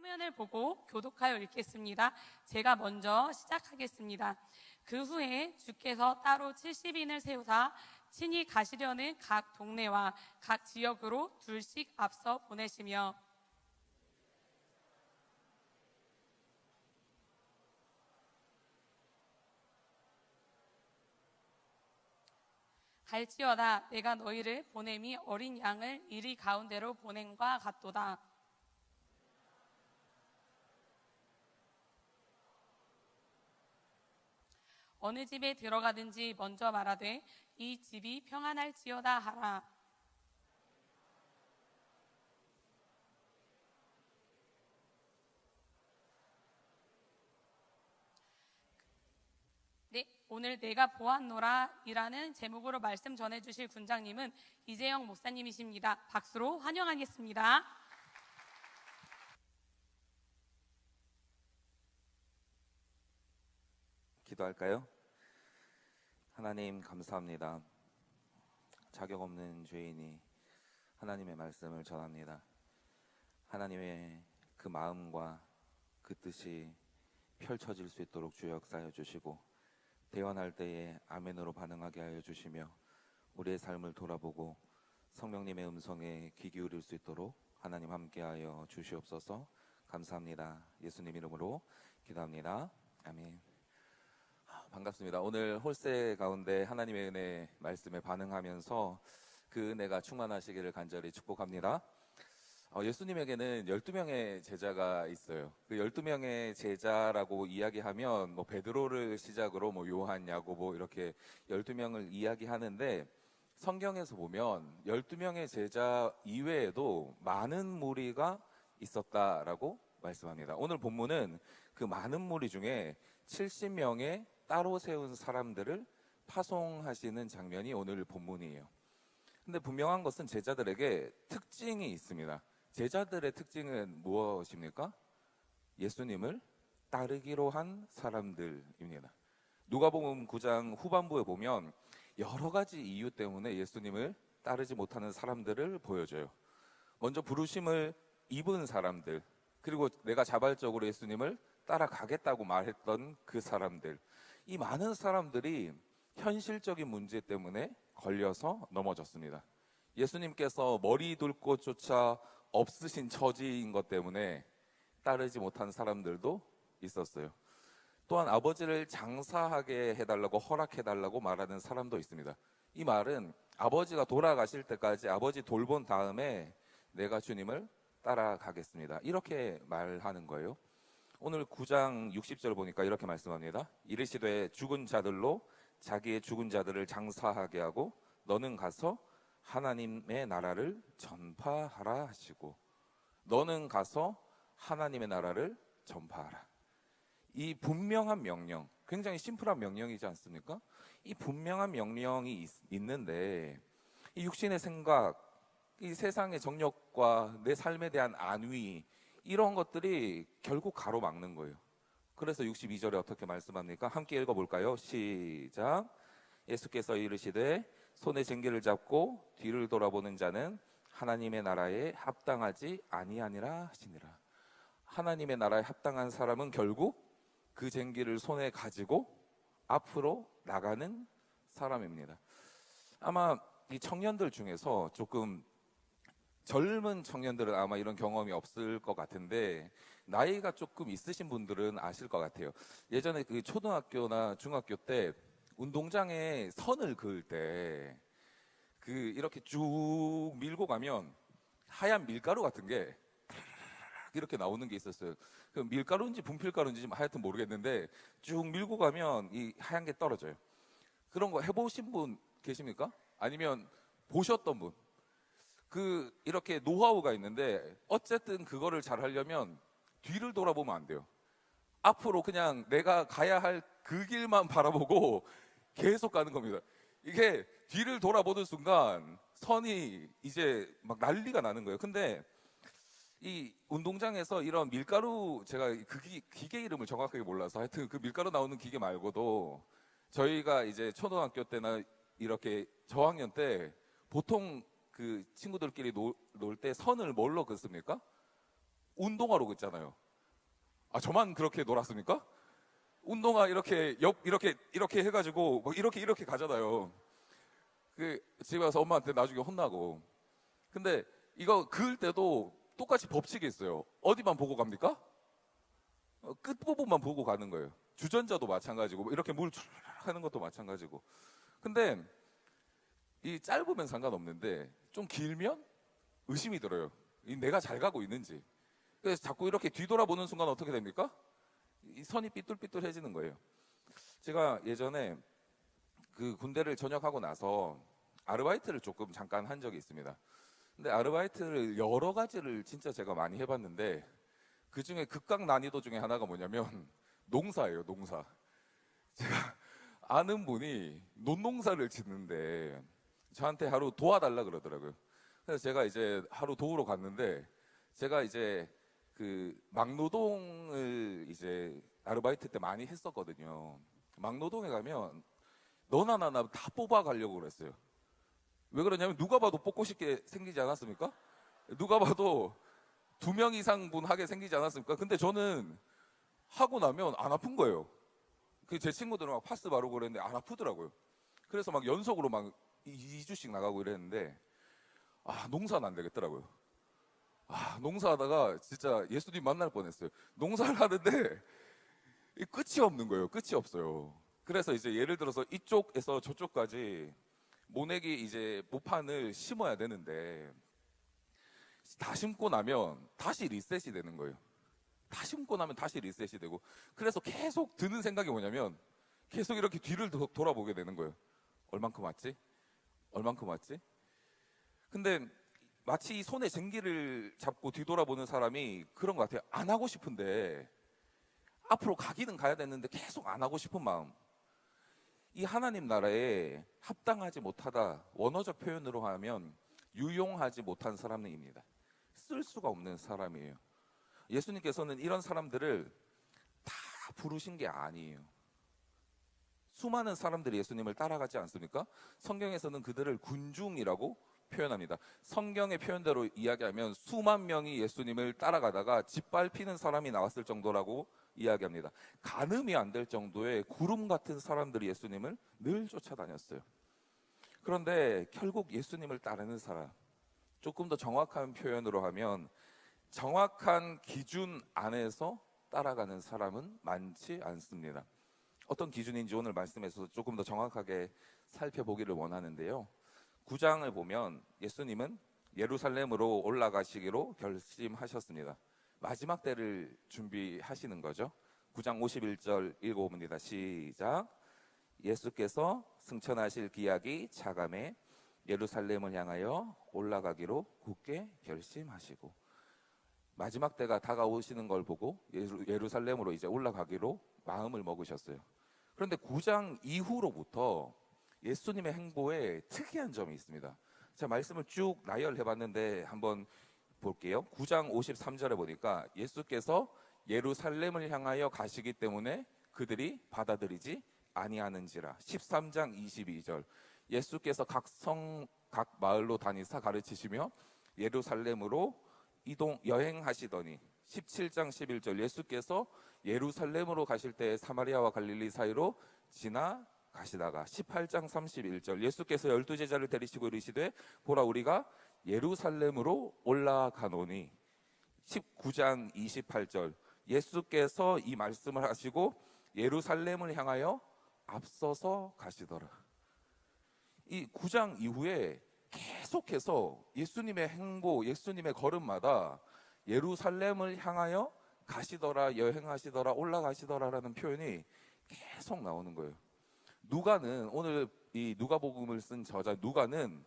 화면을 보고 교독하여 읽겠습니다. 제가 먼저 시작하겠습니다. 그 후에 주께서 따로 70인을 세우사 친히 가시려는 각 동네와 각 지역으로 둘씩 앞서 보내시며 갈지어다 내가 너희를 보냄이 어린 양을 이리 가운데로 보냄과 같도다. 어느 집에 들어가든지 먼저 말하되 이 집이 평안할지어다 하라. 네, 오늘 내가 보았노라 이라는 제목으로 말씀 전해주실 군장님은 이재영 목사님이십니다. 박수로 환영하겠습니다. 기도할까요? 하나님 감사합니다. 자격 없는 죄인이 하나님의 말씀을 전합니다. 하나님의 그 마음과 그 뜻이 펼쳐질 수 있도록 주여 역사하여 주시고 대언할 때에 아멘으로 반응하게 하여 주시며 우리의 삶을 돌아보고 성령님의 음성에 귀 기울일 수 있도록 하나님 함께하여 주시옵소서. 감사합니다. 예수님 이름으로 기도합니다. 아멘. 반갑습니다. 오늘 홀세 가운데 하나님의 은혜 말씀에 반응하면서 그 은혜가 충만하시기를 간절히 축복합니다. 예수님에게는 12명의 제자가 있어요. 그 12명의 제자라고 이야기하면 베드로를 시작으로 요한, 야고보 이렇게 12명을 이야기하는데 성경에서 보면 12명의 제자 이외에도 많은 무리가 있었다라고 말씀합니다. 오늘 본문은 그 많은 무리 중에 70명의 따로 세운 사람들을 파송하시는 장면이 오늘 본문이에요. 근데 분명한 것은 제자들에게 특징이 있습니다. 제자들의 특징은 무엇입니까? 예수님을 따르기로 한 사람들입니다. 누가복음 9장 후반부에 보면 여러 가지 이유 때문에 예수님을 따르지 못하는 사람들을 보여줘요. 먼저 부르심을 입은 사람들, 그리고 내가 자발적으로 예수님을 따라가겠다고 말했던 그 사람들, 이 많은 사람들이 현실적인 문제 때문에 걸려서 넘어졌습니다. 예수님께서 머리 둘 곳조차 없으신 처지인 것 때문에 따르지 못한 사람들도 있었어요. 또한 아버지를 장사하게 해달라고 허락해달라고 말하는 사람도 있습니다. 이 말은 아버지가 돌아가실 때까지 아버지 돌본 다음에 내가 주님을 따라가겠습니다, 이렇게 말하는 거예요. 오늘 9장 60절 보니까 이렇게 말씀합니다. 이르시되 죽은 자들로 자기의 죽은 자들을 장사하게 하고 너는 가서 하나님의 나라를 전파하라 하시고, 너는 가서 하나님의 나라를 전파하라. 이 분명한 명령, 굉장히 심플한 명령이지 않습니까? 이 분명한 명령이 있는데 이 육신의 생각, 이 세상의 정욕과 내 삶에 대한 안위, 이런 것들이 결국 가로막는 거예요. 그래서 62절에 어떻게 말씀합니까? 함께 읽어볼까요? 시작. 예수께서 이르시되 손에 쟁기를 잡고 뒤를 돌아보는 자는 하나님의 나라에 합당하지 아니하니라 하시니라. 하나님의 나라에 합당한 사람은 결국 그 쟁기를 손에 가지고 앞으로 나가는 사람입니다. 아마 이 청년들 중에서 조금 젊은 청년들은 아마 이런 경험이 없을 것 같은데 나이가 조금 있으신 분들은 아실 것 같아요. 예전에 그 초등학교나 중학교 때 운동장에 선을 그을 때 그 이렇게 쭉 밀고 가면 하얀 밀가루 같은 게 이렇게 나오는 게 있었어요. 그 밀가루인지 분필가루인지 하여튼 모르겠는데 쭉 밀고 가면 이 하얀 게 떨어져요. 그런 거 해보신 분 계십니까? 아니면 보셨던 분? 그 이렇게 노하우가 있는데 어쨌든 그거를 잘 하려면 뒤를 돌아보면 안 돼요. 앞으로 그냥 내가 가야 할 그 길만 바라보고 계속 가는 겁니다. 이게 뒤를 돌아보는 순간 선이 이제 막 난리가 나는 거예요. 근데 이 운동장에서 이런 밀가루, 제가 그 기계 이름을 정확하게 몰라서 하여튼 그 밀가루 나오는 기계 말고도 저희가 이제 초등학교 때나 이렇게 저학년 때 보통 그 친구들끼리 놀 때 선을 뭘로 긋습니까? 운동화로 있잖아요. 아, 저만 그렇게 놀았습니까? 운동화 이렇게 해가지고 뭐 이렇게 가잖아요. 그 집에 와서 엄마한테 나중에 혼나고. 근데 이거 그을 때도 똑같이 법칙이 있어요. 어디만 보고 갑니까? 끝부분만 보고 가는 거예요. 주전자도 마찬가지고 뭐 이렇게 물 하는 것도 마찬가지고. 근데 이 짧으면 상관없는데 좀 길면 의심이 들어요. 이 내가 잘 가고 있는지. 그래서 자꾸 이렇게 뒤돌아보는 순간 어떻게 됩니까? 이 선이 삐뚤삐뚤해지는 거예요. 제가 예전에 그 군대를 전역하고 나서 아르바이트를 조금 잠깐 한 적이 있습니다. 근데 아르바이트를 여러 가지를 진짜 제가 많이 해봤는데 그 중에 극강 난이도 중에 하나가 뭐냐면 농사예요, 농사. 제가 아는 분이 논농사를 짓는데 저한테 하루 도와달라 그러더라고요. 그래서 제가 이제 하루 도우러 갔는데 제가 이제 그 막노동을 이제 아르바이트 때 많이 했었거든요. 막노동에 가면 너나 나나 다 뽑아가려고 그랬어요. 왜 그러냐면 누가 봐도 뽑고 싶게 생기지 않았습니까? 누가 봐도 2명 이상 분 하게 생기지 않았습니까? 근데 저는 하고 나면 안 아픈 거예요. 제 친구들은 막 파스 바르고 그랬는데 안 아프더라고요. 그래서 막 연속으로 막 2주씩 나가고 이랬는데 농사는 안 되겠더라고요. 농사하다가 진짜 예수님 만날 뻔했어요. 농사를 하는데 끝이 없는 거예요. 끝이 없어요. 그래서 이제 예를 들어서 이쪽에서 저쪽까지 모내기 이제 모판을 심어야 되는데 다 심고 나면 다시 리셋이 되는 거예요. 다 심고 나면 다시 리셋이 되고 그래서 계속 드는 생각이 뭐냐면 계속 이렇게 뒤를 돌아보게 되는 거예요. 얼만큼 왔지? 얼만큼 왔지? 근데 마치 이 손에 쟁기를 잡고 뒤돌아보는 사람이 그런 것 같아요. 안 하고 싶은데 앞으로 가기는 가야 되는데 계속 안 하고 싶은 마음. 이 하나님 나라에 합당하지 못하다, 원어적 표현으로 하면 유용하지 못한 사람입니다. 쓸 수가 없는 사람이에요. 예수님께서는 이런 사람들을 다 부르신 게 아니에요. 수많은 사람들이 예수님을 따라가지 않습니까? 성경에서는 그들을 군중이라고 표현합니다. 성경의 표현대로 이야기하면 수만 명이 예수님을 따라가다가 짓밟히는 사람이 나왔을 정도라고 이야기합니다. 가늠이 안 될 정도의 구름 같은 사람들이 예수님을 늘 쫓아다녔어요. 그런데 결국 예수님을 따르는 사람, 조금 더 정확한 표현으로 하면 정확한 기준 안에서 따라가는 사람은 많지 않습니다. 어떤 기준인지 오늘 말씀에서 조금 더 정확하게 살펴보기를 원하는데요. 9장을 보면 예수님은 예루살렘으로 올라가시기로 결심하셨습니다. 마지막 때를 준비하시는 거죠. 9장 51절 읽어봅니다. 시작. 예수께서 승천하실 기약이 차감해 예루살렘을 향하여 올라가기로 굳게 결심하시고, 마지막 때가 다가오시는 걸 보고 예루살렘으로 이제 올라가기로 마음을 먹으셨어요. 그런데 9장 이후로부터 예수님의 행보에 특이한 점이 있습니다. 제가 말씀을 쭉 나열해봤는데 한번 볼게요. 9장 53절에 보니까 예수께서 예루살렘을 향하여 가시기 때문에 그들이 받아들이지 아니하는지라. 13장 22절 예수께서 각 성, 각 마을로 다니사 가르치시며 예루살렘으로 여행하시더니. 17장 11절 예수께서 예루살렘으로 가실 때 사마리아와 갈릴리 사이로 지나가시다가. 18장 31절 예수께서 12제자를 데리시고 이르시되 보라 우리가 예루살렘으로 올라가노니. 19장 28절 예수께서 이 말씀을 하시고 예루살렘을 향하여 앞서서 가시더라. 이 9장 이후에 계속해서 예수님의 행보, 예수님의 걸음마다 예루살렘을 향하여 가시더라, 여행하시더라, 올라가시더라라는 표현이 계속 나오는 거예요. 누가는, 오늘 이 누가복음을 쓴 저자 누가는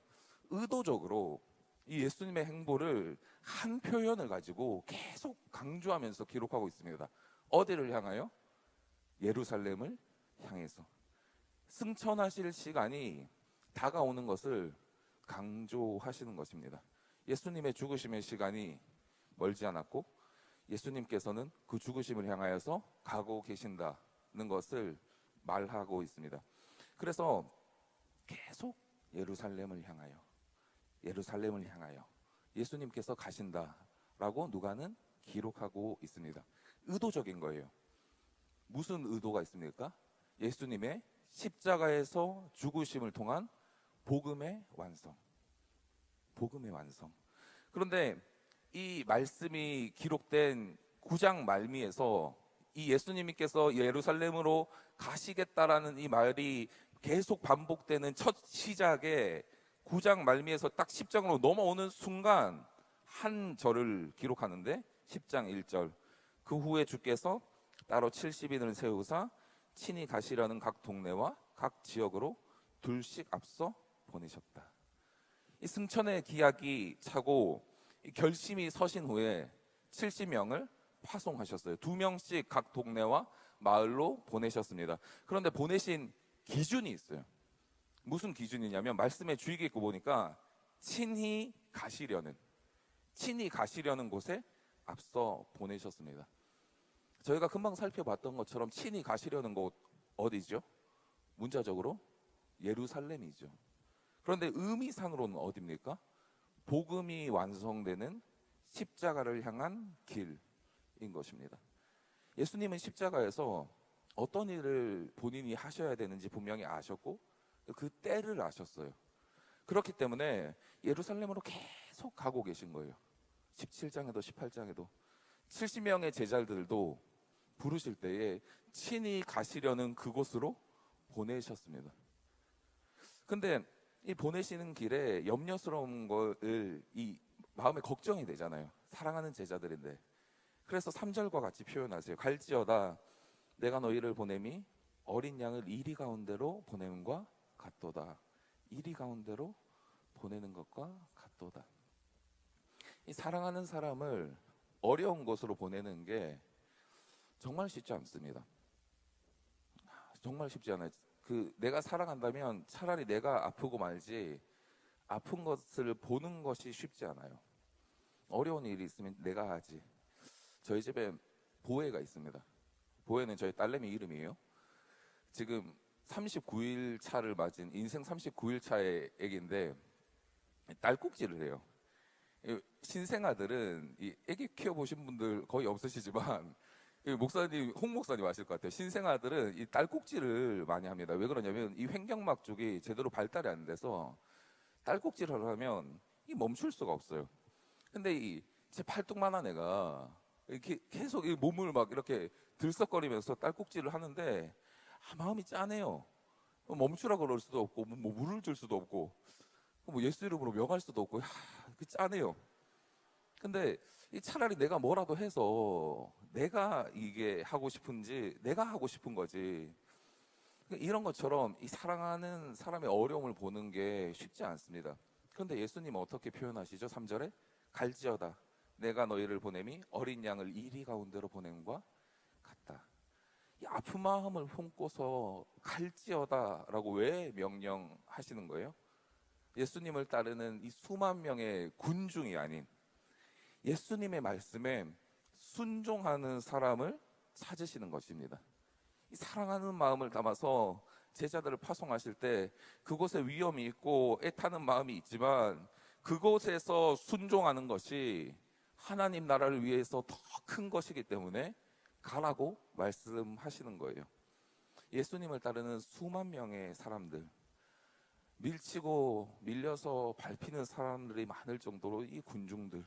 의도적으로 이 예수님의 행보를 한 표현을 가지고 계속 강조하면서 기록하고 있습니다. 어디를 향하여? 예루살렘을 향해서. 승천하실 시간이 다가오는 것을 강조하시는 것입니다. 예수님의 죽으심의 시간이 멀지 않았고 예수님께서는 그 죽으심을 향하여서 가고 계신다는 것을 말하고 있습니다. 그래서 계속 예루살렘을 향하여 예수님께서 가신다라고 누가는 기록하고 있습니다. 의도적인 거예요. 무슨 의도가 있습니까? 예수님의 십자가에서 죽으심을 통한 복음의 완성. 복음의 완성. 그런데 이 말씀이 기록된 9장 말미에서 이 예수님께서 예루살렘으로 가시겠다라는 이 말이 계속 반복되는 첫 시작에 9장 말미에서 딱 10장으로 넘어오는 순간 한 절을 기록하는데 10장 1절. 그 후에 주께서 따로 70인을 세우사 친히 가시려는 각 동네와 각 지역으로 둘씩 앞서 보내셨다. 이 승천의 기약이 차고 결심이 서신 후에 70명을 파송하셨어요. 2명씩 각 동네와 마을로 보내셨습니다. 그런데 보내신 기준이 있어요. 무슨 기준이냐면 말씀의 주의 깊게 보니까 친히 가시려는 곳에 앞서 보내셨습니다. 저희가 금방 살펴봤던 것처럼 친히 가시려는 곳 어디죠? 문자적으로 예루살렘이죠. 그런데 의미상으로는 어디입니까? 복음이 완성되는 십자가를 향한 길인 것입니다. 예수님은 십자가에서 어떤 일을 본인이 하셔야 되는지 분명히 아셨고 그 때를 아셨어요. 그렇기 때문에 예루살렘으로 계속 가고 계신 거예요. 17장에도 18장에도 70명의 제자들도 부르실 때에 친히 가시려는 그곳으로 보내셨습니다. 근데 이 보내시는 길에 염려스러운 것을 이 마음에 걱정이 되잖아요. 사랑하는 제자들인데. 그래서 3절과 같이 표현하세요. 갈지어다 내가 너희를 보냄이 어린 양을 이리 가운데로 보냄과 같도다. 이리 가운데로 보내는 것과 같도다. 이 사랑하는 사람을 어려운 곳으로 보내는 게 정말 쉽지 않습니다. 정말 쉽지 않아요. 내가 사랑한다면 차라리 내가 아프고 말지 아픈 것을 보는 것이 쉽지 않아요. 어려운 일이 있으면 내가 하지. 저희 집에 보혜가 있습니다. 보혜는 저희 딸내미 이름이에요. 지금 39일 차를 맞은 인생 39일 차의 애기인데 딸꾹질을 해요. 신생아들은 이 애기 키워보신 분들 거의 없으시지만 목사님, 홍 목사님 아실 것 같아요. 신생아들은 이 딸꾹질을 많이 합니다. 왜 그러냐면 이 횡격막 쪽이 제대로 발달이 안 돼서 딸꾹질을 하면 이 멈출 수가 없어요. 근데 제 팔뚝만한 애가 이렇게 계속 이 몸을 막 이렇게 들썩거리면서 딸꾹질을 하는데 마음이 짠해요. 멈추라고 그럴 수도 없고 뭐 물을 줄 수도 없고 뭐 예수 이름으로 명할 수도 없고 짠해요. 근데 차라리 내가 뭐라도 해서 내가 이게 하고 싶은지 내가 하고 싶은 거지. 이런 것처럼 이 사랑하는 사람의 어려움을 보는 게 쉽지 않습니다. 그런데 예수님은 어떻게 표현하시죠? 3절에 갈지어다 내가 너희를 보냄이 어린 양을 이리 가운데로 보냄과 같다. 이 아픈 마음을 품고서 갈지어다라고 왜 명령하시는 거예요? 예수님을 따르는 이 수만 명의 군중이 아닌 예수님의 말씀에 순종하는 사람을 찾으시는 것입니다. 이 사랑하는 마음을 담아서 제자들을 파송하실 때 그곳에 위험이 있고 애타는 마음이 있지만 그곳에서 순종하는 것이 하나님 나라를 위해서 더 큰 것이기 때문에 가라고 말씀하시는 거예요. 예수님을 따르는 수만 명의 사람들, 밀치고 밀려서 밟히는 사람들이 많을 정도로 이 군중들,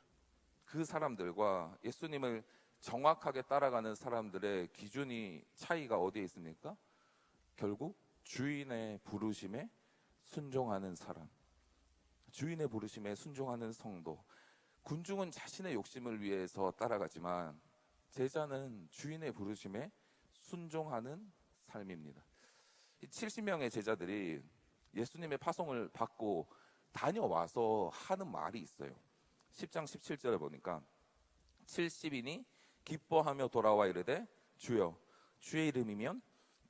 그 사람들과 예수님을 정확하게 따라가는 사람들의 기준이 차이가 어디에 있습니까? 결국 주인의 부르심에 순종하는 사람, 주인의 부르심에 순종하는 성도. 군중은 자신의 욕심을 위해서 따라가지만 제자는 주인의 부르심에 순종하는 삶입니다. 70명의 제자들이 예수님의 파송을 받고 다녀와서 하는 말이 있어요. 10장 17절에 보니까 70인이 기뻐하며 돌아와 이르되 주여 주의 이름이면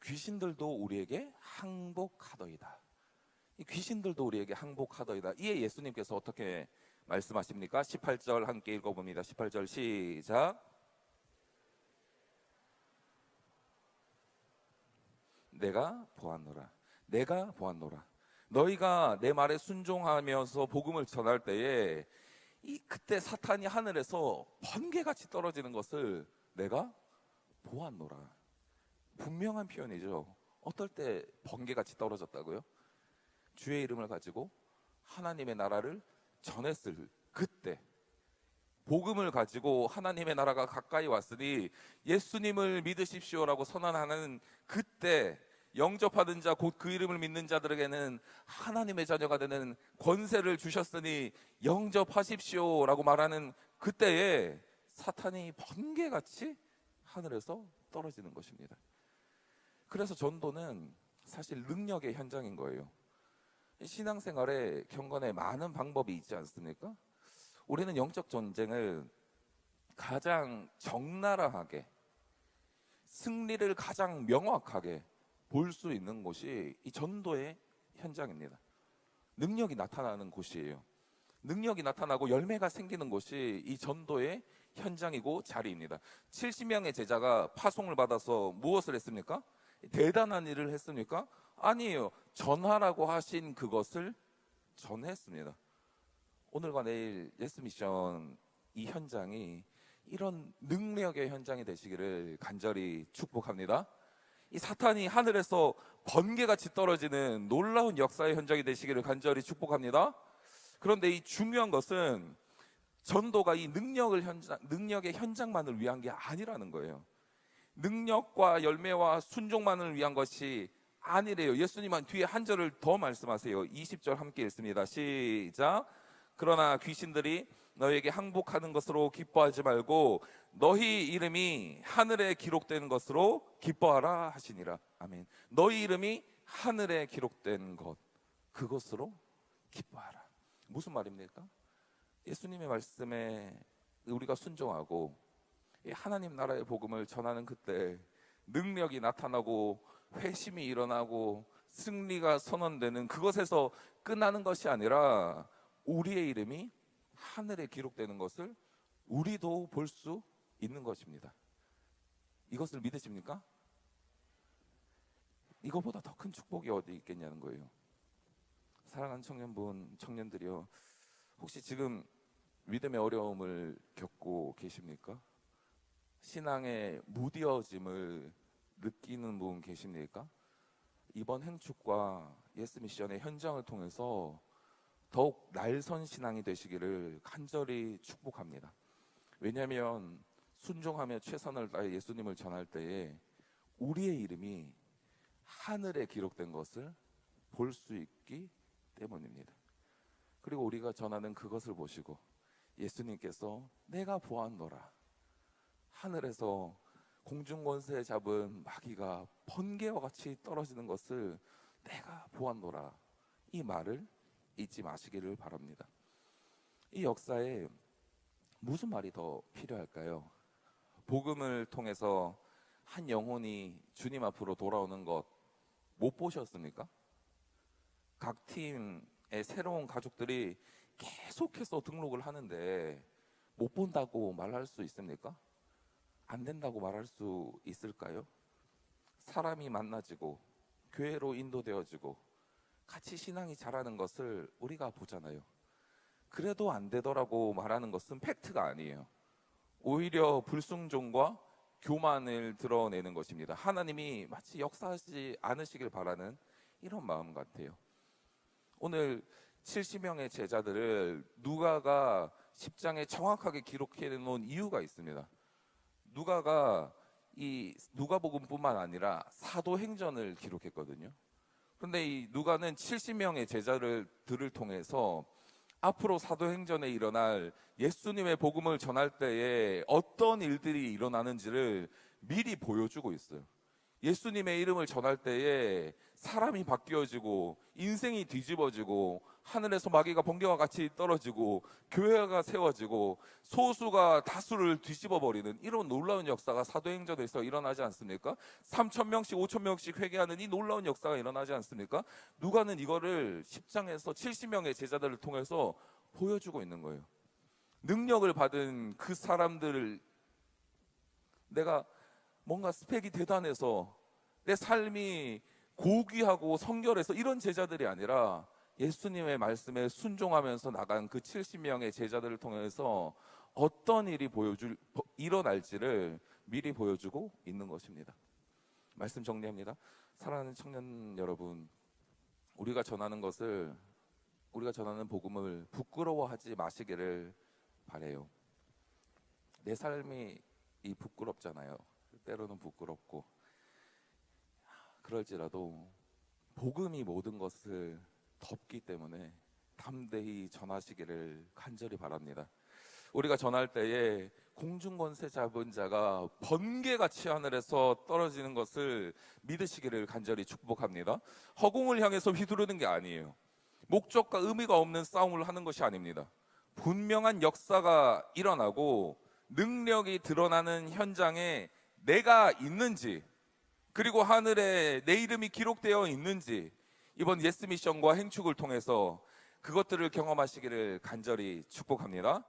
귀신들도 우리에게 항복하더이다. 이 귀신들도 우리에게 항복하더이다. 이에 예수님께서 어떻게 말씀하십니까? 18절 함께 읽어봅니다. 18절 시작. 내가 보았노라. 너희가 내 말에 순종하면서 복음을 전할 때에 그때 사탄이 하늘에서 번개같이 떨어지는 것을 내가 보았노라. 분명한 표현이죠. 어떨 때 번개같이 떨어졌다고요? 주의 이름을 가지고 하나님의 나라를 전했을 그때, 복음을 가지고 하나님의 나라가 가까이 왔으니 예수님을 믿으십시오라고 선언하는 그때, 영접하는 자 곧 그 이름을 믿는 자들에게는 하나님의 자녀가 되는 권세를 주셨으니 영접하십시오라고 말하는 그때에 사탄이 번개같이 하늘에서 떨어지는 것입니다. 그래서 전도는 사실 능력의 현장인 거예요. 신앙생활에 경건에 많은 방법이 있지 않습니까? 우리는 영적 전쟁을 가장 적나라하게, 승리를 가장 명확하게 볼 수 있는 곳이 이 전도의 현장입니다. 능력이 나타나는 곳이에요. 능력이 나타나고 열매가 생기는 곳이 이 전도의 현장이고 자리입니다. 70명의 제자가 파송을 받아서 무엇을 했습니까? 대단한 일을 했습니까? 아니에요. 전하라고 하신 그것을 전했습니다. 오늘과 내일 예스미션 이 현장이 이런 능력의 현장이 되시기를 간절히 축복합니다. 이 사탄이 하늘에서 번개같이 떨어지는 놀라운 역사의 현장이 되시기를 간절히 축복합니다. 그런데 이 중요한 것은 전도가 이 능력의 현장만을 위한 게 아니라는 거예요. 능력과 열매와 순종만을 위한 것이 아니래요. 예수님은 뒤에 한 절을 더 말씀하세요. 20절 함께 읽습니다. 시작. 그러나 귀신들이 너에게 항복하는 것으로 기뻐하지 말고 너희 이름이 하늘에 기록된 것으로 기뻐하라 하시니라. 아멘. 너희 이름이 하늘에 기록된 것, 그것으로 기뻐하라. 무슨 말입니까? 예수님의 말씀에 우리가 순종하고 하나님 나라의 복음을 전하는 그때 능력이 나타나고 회심이 일어나고 승리가 선언되는 그것에서 끝나는 것이 아니라 우리의 이름이 하늘에 기록되는 것을 우리도 볼 수 있는 것입니다. 이것을 믿으십니까? 이거보다 더 큰 축복이 어디 있겠냐는 거예요. 사랑하는 청년들이요, 혹시 지금 믿음의 어려움을 겪고 계십니까? 신앙의 무뎌짐을 느끼는 분 계십니까? 이번 행축과 예스미션의 현장을 통해서 더욱 날선 신앙이 되시기를 간절히 축복합니다. 왜냐하면 순종하며 최선을 다해 예수님을 전할 때에 우리의 이름이 하늘에 기록된 것을 볼 수 있기 때문입니다. 그리고 우리가 전하는 그것을 보시고 예수님께서 내가 보았노라, 하늘에서 공중권세 잡은 마귀가 번개와 같이 떨어지는 것을 내가 보았노라, 이 말을 잊지 마시기를 바랍니다. 이 역사에 무슨 말이 더 필요할까요? 복음을 통해서 한 영혼이 주님 앞으로 돌아오는 것 못 보셨습니까? 각 팀의 새로운 가족들이 계속해서 등록을 하는데 못 본다고 말할 수 있습니까? 안 된다고 말할 수 있을까요? 사람이 만나지고 교회로 인도되어지고 같이 신앙이 자라는 것을 우리가 보잖아요. 그래도 안 되더라고 말하는 것은 팩트가 아니에요. 오히려 불순종과 교만을 드러내는 것입니다. 하나님이 마치 역사하지 않으시길 바라는 이런 마음 같아요. 오늘 70명의 제자들을 누가가 10장에 정확하게 기록해 놓은 이유가 있습니다. 누가가 이 누가복음뿐만 아니라 사도행전을 기록했거든요. 그런데 이 누가는 70명의 제자들을 통해서 앞으로 사도행전에 일어날 예수님의 복음을 전할 때에 어떤 일들이 일어나는지를 미리 보여주고 있어요. 예수님의 이름을 전할 때에 사람이 바뀌어지고 인생이 뒤집어지고 하늘에서 마귀가 번개와 같이 떨어지고 교회가 세워지고 소수가 다수를 뒤집어버리는 이런 놀라운 역사가 사도행전에서 일어나지 않습니까? 3,000명씩 5,000명씩 회개하는 이 놀라운 역사가 일어나지 않습니까? 누가는 이거를 10장에서 70명의 제자들을 통해서 보여주고 있는 거예요. 능력을 받은 그 사람들을, 내가 뭔가 스펙이 대단해서 내 삶이 고귀하고 성결해서 이런 제자들이 아니라 예수님의 말씀에 순종하면서 나간 그 70명의 제자들을 통해서 어떤 일이 일어날지를 미리 보여주고 있는 것입니다. 말씀 정리합니다. 사랑하는 청년 여러분, 우리가 전하는 복음을 부끄러워하지 마시기를 바래요. 내 삶이 부끄럽잖아요. 때로는 부끄럽고. 그럴지라도 복음이 모든 것을 덮기 때문에 담대히 전하시기를 간절히 바랍니다. 우리가 전할 때에 공중권세 잡은 자가 번개같이 하늘에서 떨어지는 것을 믿으시기를 간절히 축복합니다. 허공을 향해서 휘두르는 게 아니에요. 목적과 의미가 없는 싸움을 하는 것이 아닙니다. 분명한 역사가 일어나고 능력이 드러나는 현장에 내가 있는지, 그리고 하늘에 내 이름이 기록되어 있는지, 이번 예스 미션과 행축을 통해서 그것들을 경험하시기를 간절히 축복합니다.